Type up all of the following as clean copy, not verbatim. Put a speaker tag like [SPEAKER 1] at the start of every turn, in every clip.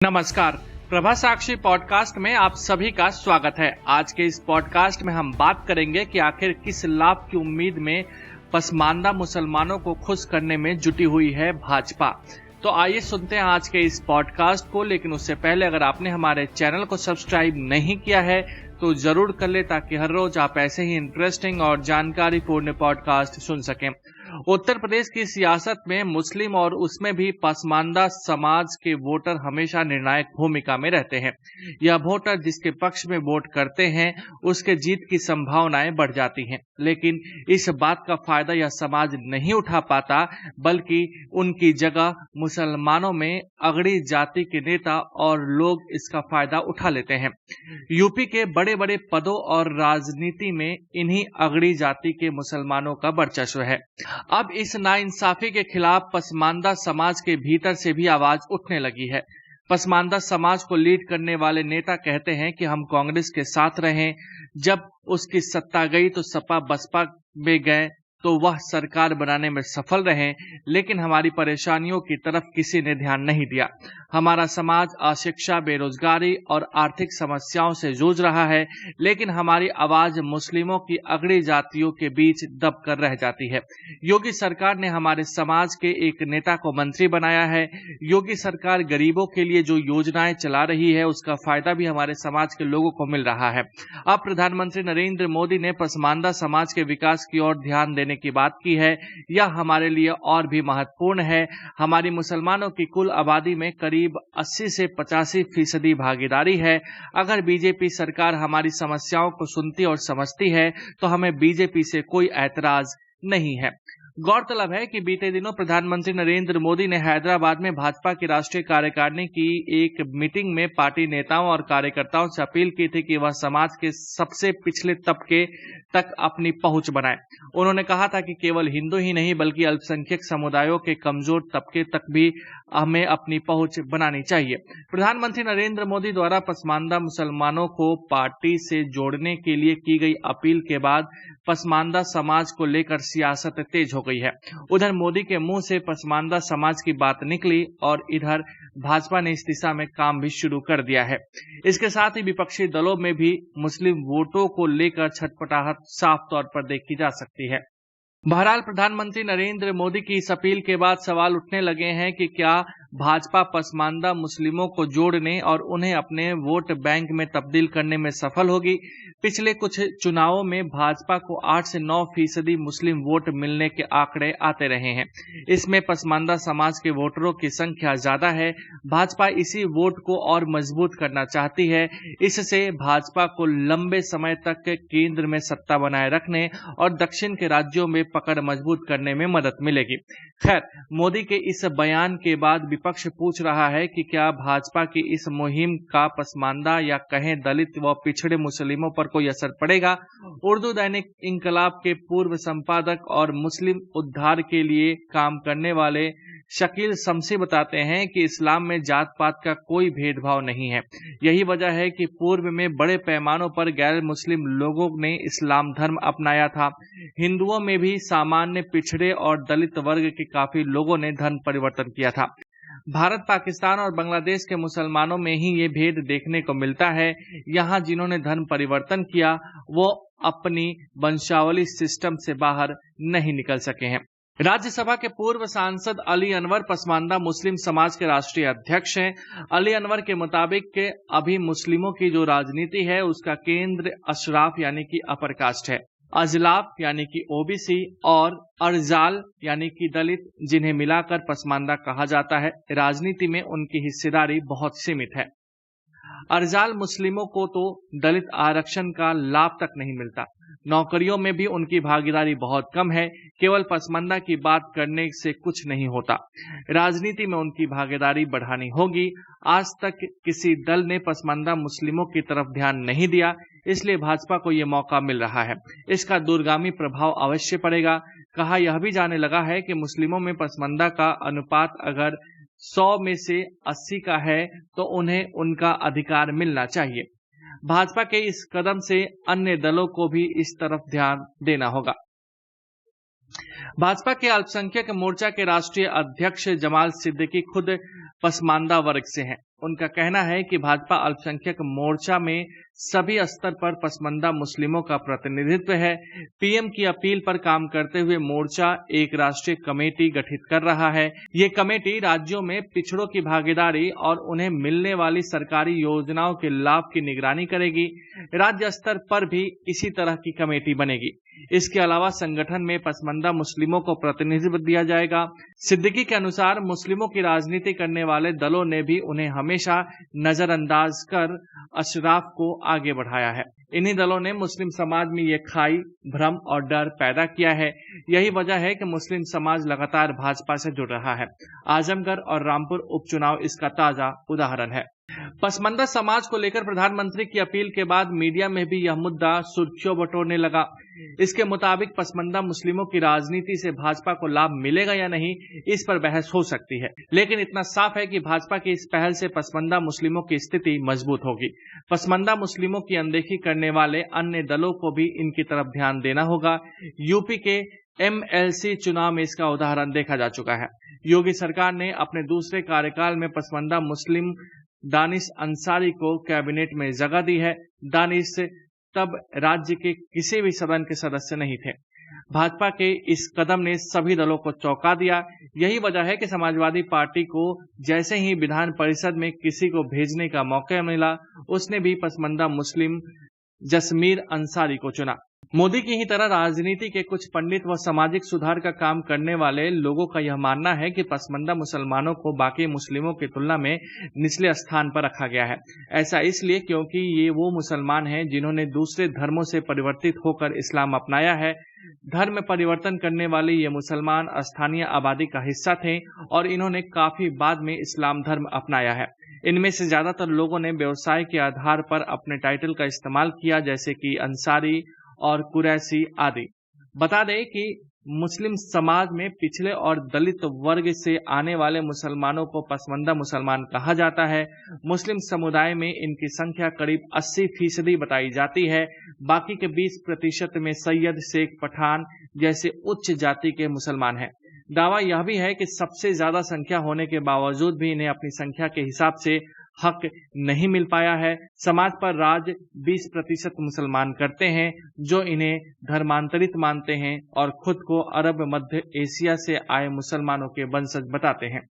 [SPEAKER 1] नमस्कार। प्रभा साक्षी पॉडकास्ट में आप सभी का स्वागत है। आज के इस पॉडकास्ट में हम बात करेंगे कि आखिर किस लाभ की उम्मीद में पसमानदा मुसलमानों को खुश करने में जुटी हुई है भाजपा। तो आइए सुनते हैं आज के इस पॉडकास्ट को, लेकिन उससे पहले अगर आपने हमारे चैनल को सब्सक्राइब नहीं किया है तो जरूर कर ले, ताकि हर रोज आप ऐसे ही इंटरेस्टिंग और जानकारी पूर्ण पॉडकास्ट सुन सकें। उत्तर प्रदेश की सियासत में मुस्लिम और उसमें भी पसमानदा समाज के वोटर हमेशा निर्णायक भूमिका में रहते हैं। यह वोटर जिसके पक्ष में वोट करते हैं उसके जीत की संभावनाएं बढ़ जाती हैं, लेकिन इस बात का फायदा यह समाज नहीं उठा पाता, बल्कि उनकी जगह मुसलमानों में अगड़ी जाति के नेता और लोग इसका फायदा उठा लेते हैं। यूपी के बड़े बड़े पदों और राजनीति में इन्हीं अगड़ी जाति के मुसलमानों का वर्चस्व है। अब इस नाइंसाफी के खिलाफ पसमानदा समाज के भीतर से भी आवाज उठने लगी है। पसमानदा समाज को लीड करने वाले नेता कहते हैं कि हम कांग्रेस के साथ रहें, जब उसकी सत्ता गई तो सपा बसपा में गए तो वह सरकार बनाने में सफल रहे, लेकिन हमारी परेशानियों की तरफ किसी ने ध्यान नहीं दिया। हमारा समाज अशिक्षा, बेरोजगारी और आर्थिक समस्याओं से जूझ रहा है, लेकिन हमारी आवाज मुस्लिमों की अगड़ी जातियों के बीच दब कर रह जाती है। योगी सरकार ने हमारे समाज के एक नेता को मंत्री बनाया है। योगी सरकार गरीबों के लिए जो योजनाएं चला रही है उसका फायदा भी हमारे समाज के लोगों को मिल रहा है। अब प्रधानमंत्री नरेंद्र मोदी ने पसमानदा समाज के विकास की ओर ध्यान देने की बात की है। यह हमारे लिए और भी महत्वपूर्ण है। हमारी मुसलमानों की कुल आबादी में करीब 80 से 85% भागीदारी है। अगर बीजेपी सरकार हमारी समस्याओं को सुनती और समझती है तो हमें बीजेपी से कोई ऐतराज नहीं है। गौरतलब है कि बीते दिनों प्रधानमंत्री नरेंद्र मोदी ने हैदराबाद में भाजपा की राष्ट्रीय कार्यकारिणी की एक मीटिंग में पार्टी नेताओं और कार्यकर्ताओं से अपील की थी कि वह समाज के सबसे पिछले तबके तक अपनी पहुंच बनाए। उन्होंने कहा था कि केवल हिंदू ही नहीं बल्कि अल्पसंख्यक समुदायों के कमजोर तबके तक भी हमें अपनी पहुंच बनानी चाहिए। प्रधानमंत्री नरेंद्र मोदी द्वारा पसमानदा मुसलमानों को पार्टी से जोड़ने के लिए की गई अपील के बाद पसमानदा समाज को लेकर सियासत तेज हो गई है। उधर मोदी के मुंह से पसमानदा समाज की बात निकली और इधर भाजपा ने इस दिशा में काम भी शुरू कर दिया है। इसके साथ ही विपक्षी दलों में भी मुस्लिम वोटों को लेकर छटपटाहट साफ तौर पर देखी जा सकती है। बहरहाल प्रधानमंत्री नरेंद्र मोदी की इस अपील के बाद सवाल उठने लगे हैं कि क्या भाजपा पसमानदा मुस्लिमों को जोड़ने और उन्हें अपने वोट बैंक में तब्दील करने में सफल होगी। पिछले कुछ चुनावों में भाजपा को 8 से 9% मुस्लिम वोट मिलने के आंकड़े आते रहे हैं। इसमें पसमानदा समाज के वोटरों की संख्या ज्यादा है। भाजपा इसी वोट को और मजबूत करना चाहती है। इससे भाजपा को लंबे समय तक केंद्र में सत्ता बनाए रखने और दक्षिण के राज्यों में पकड़ मजबूत करने में मदद मिलेगी। खैर, मोदी के इस बयान के बाद विपक्ष पूछ रहा है कि क्या भाजपा की इस मुहिम का पसमानदा या कहें दलित व पिछड़े मुस्लिमों पर कोई असर पड़ेगा। उर्दू दैनिक इंकलाब के पूर्व संपादक और मुस्लिम उद्धार के लिए काम करने वाले शकील शमसी बताते हैं कि इस्लाम में जात पात का कोई भेदभाव नहीं है। यही वजह है कि पूर्व में बड़े पैमानों पर गैर मुस्लिम लोगों ने इस्लाम धर्म अपनाया था। हिंदुओं में भी सामान्य पिछड़े और दलित वर्ग के काफी लोगों ने धर्म परिवर्तन किया था। भारत, पाकिस्तान और बांग्लादेश के मुसलमानों में ही ये भेद देखने को मिलता है। यहाँ जिन्होंने धर्म परिवर्तन किया वो अपनी वंशावली सिस्टम से बाहर नहीं निकल सके हैं। राज्यसभा के पूर्व सांसद अली अनवर पसमानदा मुस्लिम समाज के राष्ट्रीय अध्यक्ष हैं। अली अनवर के मुताबिक के अभी मुस्लिमों की जो राजनीति है उसका केंद्र अशराफ यानी कि अपर कास्ट है, अजलाफ यानी कि ओबीसी और अर्जाल यानी कि दलित, जिन्हें मिलाकर पसमानदा कहा जाता है। राजनीति में उनकी हिस्सेदारी बहुत सीमित है। अर्जाल मुस्लिमों को तो दलित आरक्षण का लाभ तक नहीं मिलता। नौकरियों में भी उनकी भागीदारी बहुत कम है। केवल पसमानदा की बात करने से कुछ नहीं होता। राजनीति में उनकी भागीदारी बढ़ानी होगी। आज तक किसी दल ने पसमानदा मुस्लिमों की तरफ ध्यान नहीं दिया, इसलिए भाजपा को ये मौका मिल रहा है। इसका दूरगामी प्रभाव अवश्य पड़ेगा। कहा यह भी जाने लगा है कि मुस्लिमों में पसमानदा का अनुपात अगर 100 में से 80 का है तो उन्हें उनका अधिकार मिलना चाहिए। भाजपा के इस कदम से अन्य दलों को भी इस तरफ ध्यान देना होगा। भाजपा के अल्पसंख्यक मोर्चा के राष्ट्रीय अध्यक्ष जमाल सिद्दीकी खुद पसमानदा वर्ग से हैं। उनका कहना है कि भाजपा अल्पसंख्यक मोर्चा में सभी स्तर पर पसमानदा मुस्लिमों का प्रतिनिधित्व है। पीएम की अपील पर काम करते हुए मोर्चा एक राष्ट्रीय कमेटी गठित कर रहा है। ये कमेटी राज्यों में पिछड़ों की भागीदारी और उन्हें मिलने वाली सरकारी योजनाओं के लाभ की निगरानी करेगी। राज्य स्तर पर भी इसी तरह की कमेटी बनेगी। इसके अलावा संगठन में पसमानदा मुस्लिमों को प्रतिनिधित्व दिया जाएगा। सिद्दीकी के अनुसार मुस्लिमों की राजनीति करने वाले दलों ने भी उन्हें हमेशा नजरअंदाज कर अशराफ को आगे बढ़ाया है। इन्हीं दलों ने मुस्लिम समाज में ये खाई, भ्रम और डर पैदा किया है। यही वजह है कि मुस्लिम समाज लगातार भाजपा से जुड़ रहा है। आजमगढ़ और रामपुर उपचुनाव इसका ताजा उदाहरण है। पसमानदा समाज को लेकर प्रधानमंत्री की अपील के बाद मीडिया में भी यह मुद्दा सुर्खियों बटोरने लगा। इसके मुताबिक पसमानदा मुस्लिमों की राजनीति से भाजपा को लाभ मिलेगा या नहीं, इस पर बहस हो सकती है, लेकिन इतना साफ है कि भाजपा की इस पहल से पसमानदा मुस्लिमों की स्थिति मजबूत होगी। पसमानदा मुस्लिमों की अनदेखी करने वाले अन्य दलों को भी इनकी तरफ ध्यान देना होगा। यूपी के MLC चुनाव में इसका उदाहरण देखा जा चुका है। योगी सरकार ने अपने दूसरे कार्यकाल में पसमानदा मुस्लिम दानिश अंसारी को कैबिनेट में जगह दी है। दानिश तब राज्य के किसी भी सदन के सदस्य नहीं थे। भाजपा के इस कदम ने सभी दलों को चौंका दिया। यही वजह है कि समाजवादी पार्टी को जैसे ही विधान परिषद में किसी को भेजने का मौका मिला, उसने भी पसमानदा मुस्लिम जसमीर अंसारी को चुना। मोदी की ही तरह राजनीति के कुछ पंडित व सामाजिक सुधार का काम करने वाले लोगों का यह मानना है कि पसमानदा मुसलमानों को बाकी मुस्लिमों की तुलना में निचले स्थान पर रखा गया है। ऐसा इसलिए क्योंकि ये वो मुसलमान हैं जिन्होंने दूसरे धर्मों से परिवर्तित होकर इस्लाम अपनाया है। धर्म परिवर्तन करने वाले ये मुसलमान स्थानीय आबादी का हिस्सा थे और इन्होंने काफी बाद में इस्लाम धर्म अपनाया है। इनमें से ज्यादातर लोगों ने व्यवसाय के आधार पर अपने टाइटल का इस्तेमाल किया, जैसे कि अंसारी और कुरैशी आदि। बता दें कि मुस्लिम समाज में पिछले और दलित वर्ग से आने वाले मुसलमानों को पसमानदा मुसलमान कहा जाता है। मुस्लिम समुदाय में इनकी संख्या करीब 80% बताई जाती है। बाकी के 20% में सैयद, शेख, पठान जैसे उच्च जाति के मुसलमान हैं। दावा यह भी है कि सबसे ज्यादा संख्या होने के बावजूद भी इन्हें अपनी संख्या के हिसाब से हक नहीं मिल पाया है। समाज पर राज 20% मुसलमान करते हैं, जो इन्हें धर्मांतरित मानते हैं और खुद को अरब मध्य एशिया से आए मुसलमानों के वंशज बताते हैं।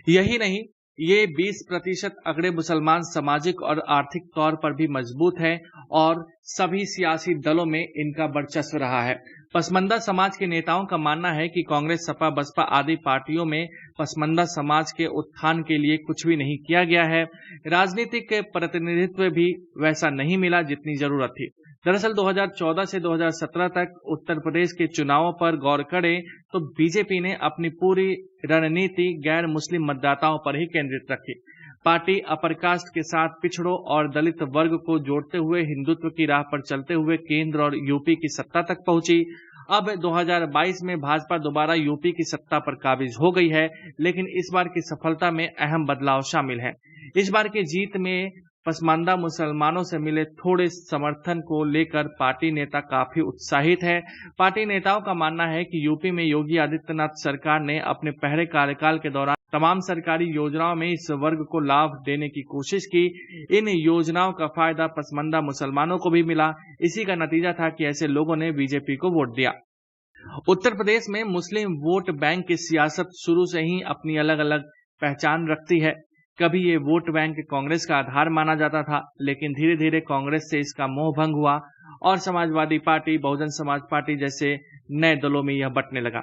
[SPEAKER 1] यही नहीं, ये 20% अगड़े मुसलमान सामाजिक और आर्थिक तौर पर भी मजबूत हैं और सभी सियासी दलों में इनका वर्चस्व रहा है। पसमानदा समाज के नेताओं का मानना है कि कांग्रेस, सपा, बसपा आदि पार्टियों में पसमानदा समाज के उत्थान के लिए कुछ भी नहीं किया गया है। राजनीतिक प्रतिनिधित्व भी वैसा नहीं मिला जितनी जरूरत थी। दरअसल 2014 से 2017 तक उत्तर प्रदेश के चुनावों पर गौर करें तो बीजेपी ने अपनी पूरी रणनीति गैर मुस्लिम मतदाताओं पर ही केंद्रित रखी। पार्टी अपर कास्ट के साथ पिछड़ों और दलित वर्ग को जोड़ते हुए हिंदुत्व की राह पर चलते हुए केंद्र और यूपी की सत्ता तक पहुंची। अब 2022 में भाजपा दोबारा यूपी की सत्ता पर काबिज हो गई है, लेकिन इस बार की सफलता में अहम बदलाव शामिल है। इस बार की जीत में पसमानदा मुसलमानों से मिले थोड़े समर्थन को लेकर पार्टी नेता काफी उत्साहित है। पार्टी नेताओं का मानना है कि यूपी में योगी आदित्यनाथ सरकार ने अपने पहले कार्यकाल के दौरान तमाम सरकारी योजनाओं में इस वर्ग को लाभ देने की कोशिश की। इन योजनाओं का फायदा पसमानदा मुसलमानों को भी मिला। इसी का नतीजा था कि ऐसे लोगों ने बीजेपी को वोट दिया। उत्तर प्रदेश में मुस्लिम वोट बैंक की सियासत शुरू से ही अपनी अलग अलग पहचान रखती है। कभी ये वोट बैंक कांग्रेस का आधार माना जाता था, लेकिन धीरे धीरे कांग्रेस से इसका मोह भंग हुआ और समाजवादी पार्टी, बहुजन समाज पार्टी जैसे नए दलों में यह बंटने लगा।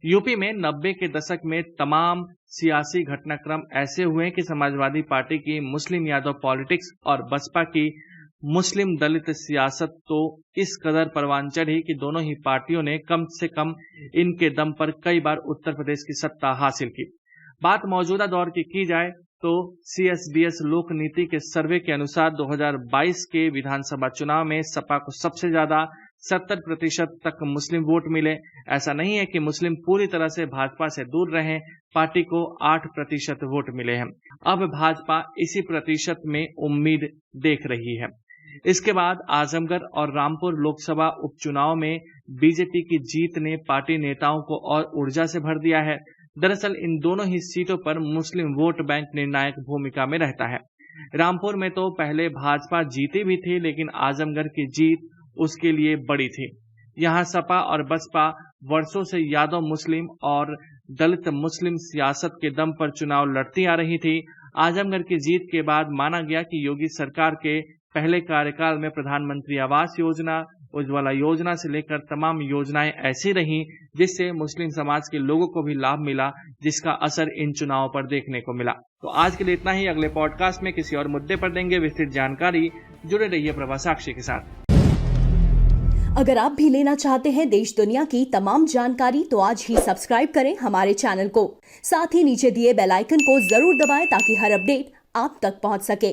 [SPEAKER 1] यूपी में 90 के दशक में तमाम सियासी घटनाक्रम ऐसे हुए कि समाजवादी पार्टी की मुस्लिम यादव पॉलिटिक्स और बसपा की मुस्लिम दलित सियासत तो इस कदर परवान चढ़ी कि दोनों ही पार्टियों ने कम से कम इनके दम पर कई बार उत्तर प्रदेश की सत्ता हासिल की। बात मौजूदा दौर की जाए तो CSDS लोक नीति के सर्वे के अनुसार 2022 के विधानसभा चुनाव में सपा को सबसे ज्यादा 70% तक मुस्लिम वोट मिले। ऐसा नहीं है कि मुस्लिम पूरी तरह से भाजपा से दूर रहे, पार्टी को 8% वोट मिले हैं। अब भाजपा इसी प्रतिशत में उम्मीद देख रही है। इसके बाद आजमगढ़ और रामपुर लोकसभा उपचुनाव में बीजेपी की जीत ने पार्टी नेताओं को और ऊर्जा से भर दिया है। दरअसल इन दोनों ही सीटों पर मुस्लिम वोट बैंक निर्णायक भूमिका में रहता है। रामपुर में तो पहले भाजपा जीती भी थी, लेकिन आजमगढ़ की जीत उसके लिए बड़ी थी। यहाँ सपा और बसपा वर्षों से यादव मुस्लिम और दलित मुस्लिम सियासत के दम पर चुनाव लड़ती आ रही थी। आजमगढ़ की जीत के बाद माना गया कि योगी सरकार के पहले कार्यकाल में प्रधानमंत्री आवास योजना, उज्ज्वला योजना से लेकर तमाम योजनाएं ऐसी रहीं जिससे मुस्लिम समाज के लोगों को भी लाभ मिला, जिसका असर इन चुनावों पर देखने को मिला। तो आज के लिए इतना ही। अगले पॉडकास्ट में किसी और मुद्दे पर देंगे विस्तृत जानकारी। जुड़े रहिए प्रभा साक्षी के साथ।
[SPEAKER 2] अगर आप भी लेना चाहते हैं देश दुनिया की तमाम जानकारी तो आज ही सब्सक्राइब करें हमारे चैनल को। साथ ही नीचे दिए बेल आइकन को जरूर दबाएं ताकि हर अपडेट आप तक पहुंच सके।